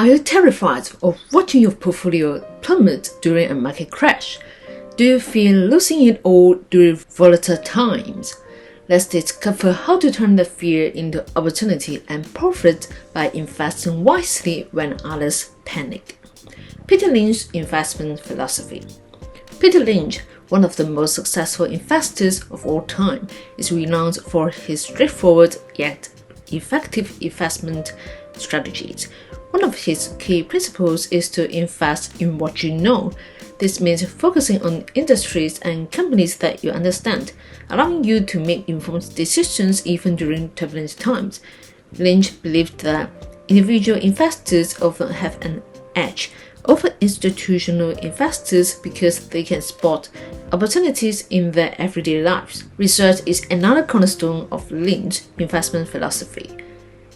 you terrified of watching your portfolio plummet during a market crash? Do you fear losing it all during volatile times? Let's discover how to turn the fear into opportunity and profit by investing wisely when others panic. Peter Lynch's investment philosophy. Peter Lynch, one of the most successful investors of all time, is renowned for his straightforward yet effective investment strategies. One of his key principles is to invest in what you know. This means focusing on industries and companies that you understand, allowing you to make informed decisions even during turbulent times. Lynch believed that individual investors often have an edge over institutional investors because they can spot opportunities in their everyday lives. Research is another cornerstone of Lynch's investment philosophy.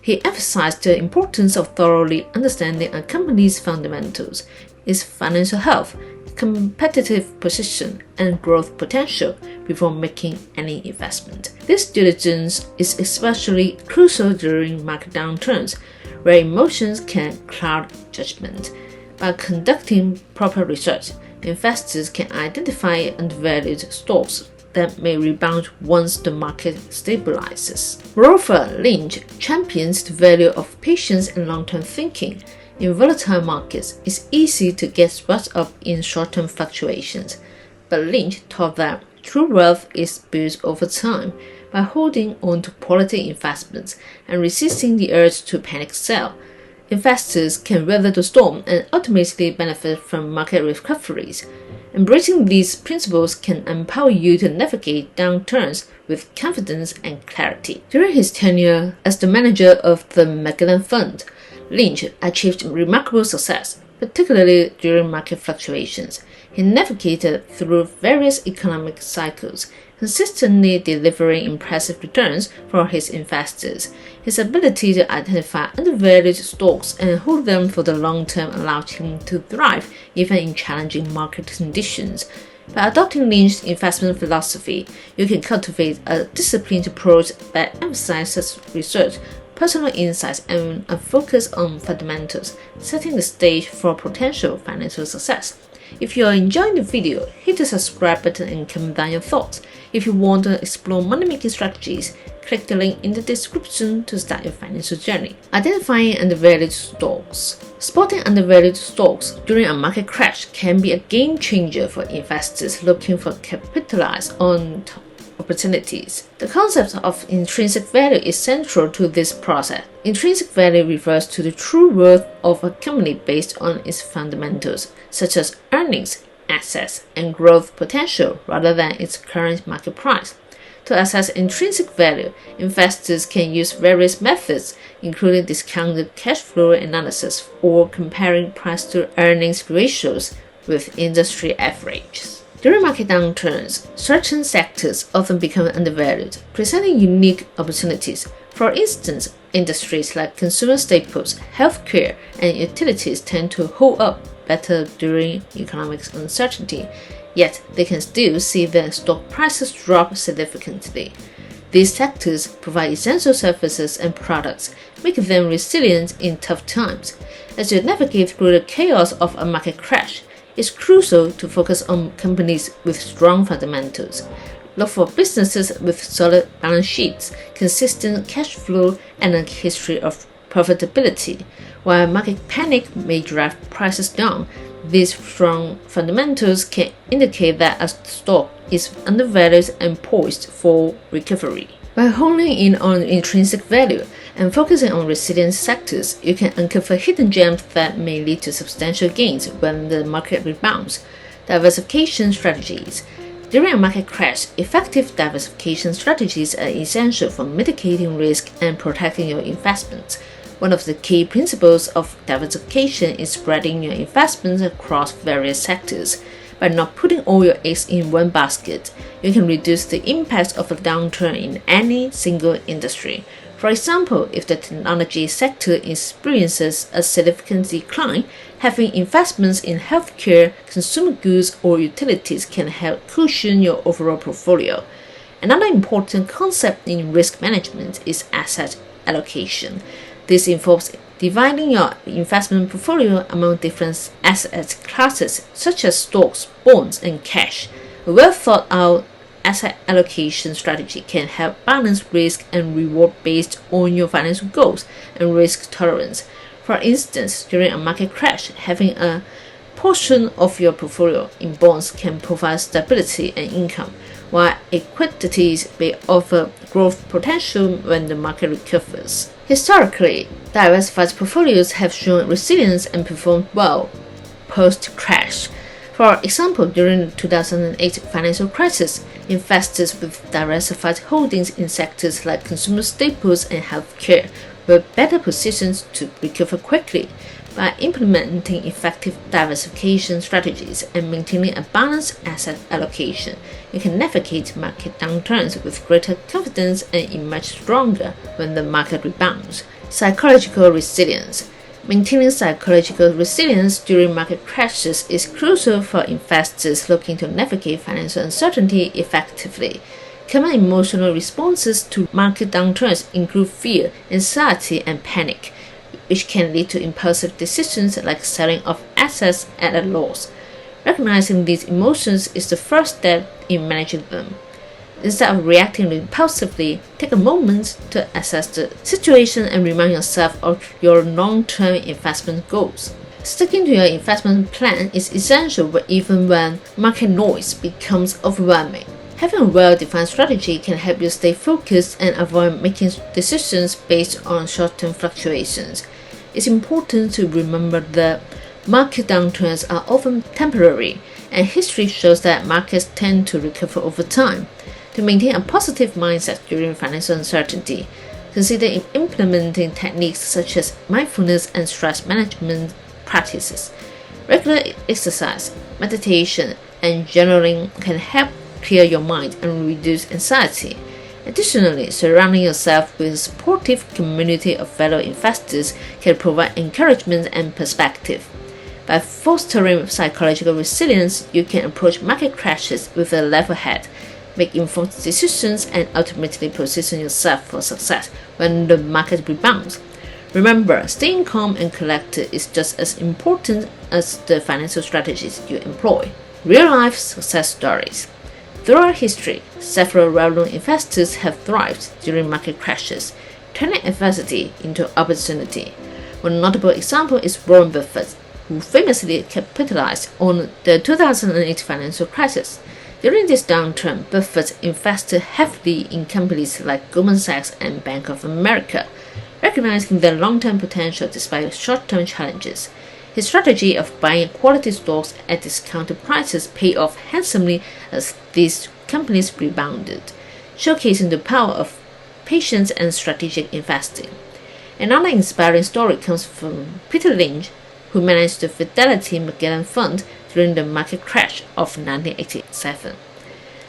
He emphasized the importance of thoroughly understanding a company's fundamentals, its financial health, competitive position, and growth potential before making any investment. This diligence is especially crucial during market downturns, where emotions can cloud judgment. By conducting proper research, investors can identify undervalued stocks that may rebound once the market stabilizes. Moreover, Lynch champions the value of patience and long-term thinking. In volatile markets, it's easy to get swept up in short-term fluctuations, but Lynch taught that true wealth is built over time by holding on to quality investments and resisting the urge to panic sell. Investors can weather the storm and ultimately benefit from market recoveries. Embracing these principles can empower you to navigate downturns with confidence and clarity. During his tenure as the manager of the Magellan Fund, Lynch achieved remarkable success, particularly during market fluctuations. He navigated through various economic cycles, consistently delivering impressive returns for his investors. His ability to identify undervalued stocks and hold them for the long term allowed him to thrive even in challenging market conditions. By adopting Lynch's investment philosophy, you can cultivate a disciplined approach that emphasizes research, personal insights, and a focus on fundamentals, setting the stage for potential financial success. If you are enjoying the video, hit the subscribe button and comment down your thoughts. If you want to explore money-making strategies, click the link in the description to start your financial journey. Identifying undervalued stocks. Spotting undervalued stocks during a market crash can be a game changer for investors looking for capitalize on opportunities. The concept of intrinsic value is central to this process. Intrinsic value refers to the true worth of a company based on its fundamentals, such as earnings, assets, and growth potential, rather than its current market price. To assess intrinsic value, investors can use various methods, including discounted cash flow analysis or comparing price to earnings ratios with industry averages. During market downturns, certain sectors often become undervalued, presenting unique opportunities. For instance, industries like consumer staples, healthcare, and utilities tend to hold up better during economic uncertainty, yet they can still see their stock prices drop significantly. These sectors provide essential services and products, making them resilient in tough times. As you navigate through the chaos of a market crash, it's crucial to focus on companies with strong fundamentals. Look for businesses with solid balance sheets, consistent cash flow, and a history of profitability. While market panic may drive prices down, these strong fundamentals can indicate that a stock is undervalued and poised for recovery. By honing in on intrinsic value and focusing on resilient sectors, you can uncover hidden gems that may lead to substantial gains when the market rebounds. Diversification strategies. During a market crash, effective diversification strategies are essential for mitigating risk and protecting your investments. One of the key principles of diversification is spreading your investments across various sectors. By not putting all your eggs in one basket, you can reduce the impact of a downturn in any single industry. For example, if the technology sector experiences a significant decline, having investments in healthcare, consumer goods, or utilities can help cushion your overall portfolio. Another important concept in risk management is asset allocation. This involves Dividing your investment portfolio among different asset classes such as stocks, bonds, and cash. A well-thought-out asset allocation strategy can help balance risk and reward based on your financial goals and risk tolerance. For instance, during a market crash, having a portion of your portfolio in bonds can provide stability and income, while equities may offer growth potential when the market recovers. Historically, diversified portfolios have shown resilience and performed well post-crash. For example, during the 2008 financial crisis, investors with diversified holdings in sectors like consumer staples and healthcare were better positioned to recover quickly. By implementing effective diversification strategies and maintaining a balanced asset allocation, you can navigate market downturns with greater confidence and emerge stronger when the market rebounds. Psychological resilience. Maintaining psychological resilience during market crashes is crucial for investors looking to navigate financial uncertainty effectively. Common emotional responses to market downturns include fear, anxiety, and panic, which can lead to impulsive decisions like selling off assets at a loss. Recognizing these emotions is the first step in managing them. Instead of reacting impulsively, take a moment to assess the situation and remind yourself of your long-term investment goals. Sticking to your investment plan is essential even when market noise becomes overwhelming. Having a well-defined strategy can help you stay focused and avoid making decisions based on short-term fluctuations. It's important to remember that market downturns are often temporary, and history shows that markets tend to recover over time. To maintain a positive mindset during financial uncertainty, consider implementing techniques such as mindfulness and stress management practices. Regular exercise, meditation, and journaling can help clear your mind and reduce anxiety. Additionally, surrounding yourself with a supportive community of fellow investors can provide encouragement and perspective. By fostering psychological resilience, you can approach market crashes with a level head, make informed decisions, and ultimately position yourself for success when the market rebounds. Remember, staying calm and collected is just as important as the financial strategies you employ. Real-life success stories. Throughout history, several well-known investors have thrived during market crashes, turning adversity into opportunity. One notable example is Warren Buffett, who famously capitalized on the 2008 financial crisis. During this downturn, Buffett invested heavily in companies like Goldman Sachs and Bank of America, recognizing their long-term potential despite short-term challenges. His strategy of buying quality stocks at discounted prices paid off handsomely as these companies rebounded, showcasing the power of patience and strategic investing. Another inspiring story comes from Peter Lynch, who managed the Fidelity Magellan Fund during the market crash of 1987.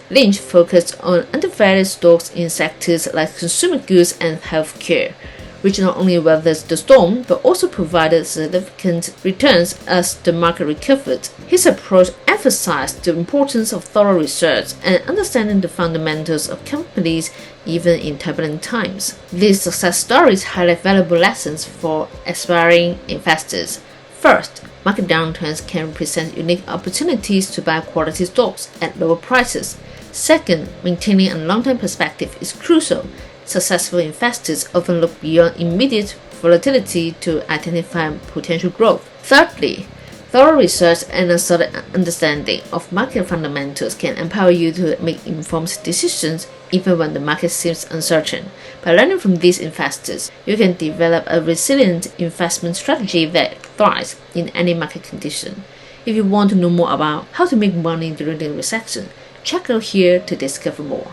Lynch focused on undervalued stocks in sectors like consumer goods and healthcare, which not only weathered the storm but also provided significant returns as the market recovered. His approach emphasized the importance of thorough research and understanding the fundamentals of companies even in turbulent times. These success stories highlight valuable lessons for aspiring investors. First, market downturns can represent unique opportunities to buy quality stocks at lower prices. Second, maintaining a long-term perspective is crucial. Successful investors often look beyond immediate volatility to identify potential growth. Thirdly, thorough research and a solid understanding of market fundamentals can empower you to make informed decisions even when the market seems uncertain. By learning from these investors, you can develop a resilient investment strategy that thrives in any market condition. If you want to know more about how to make money during the recession, check out here to discover more.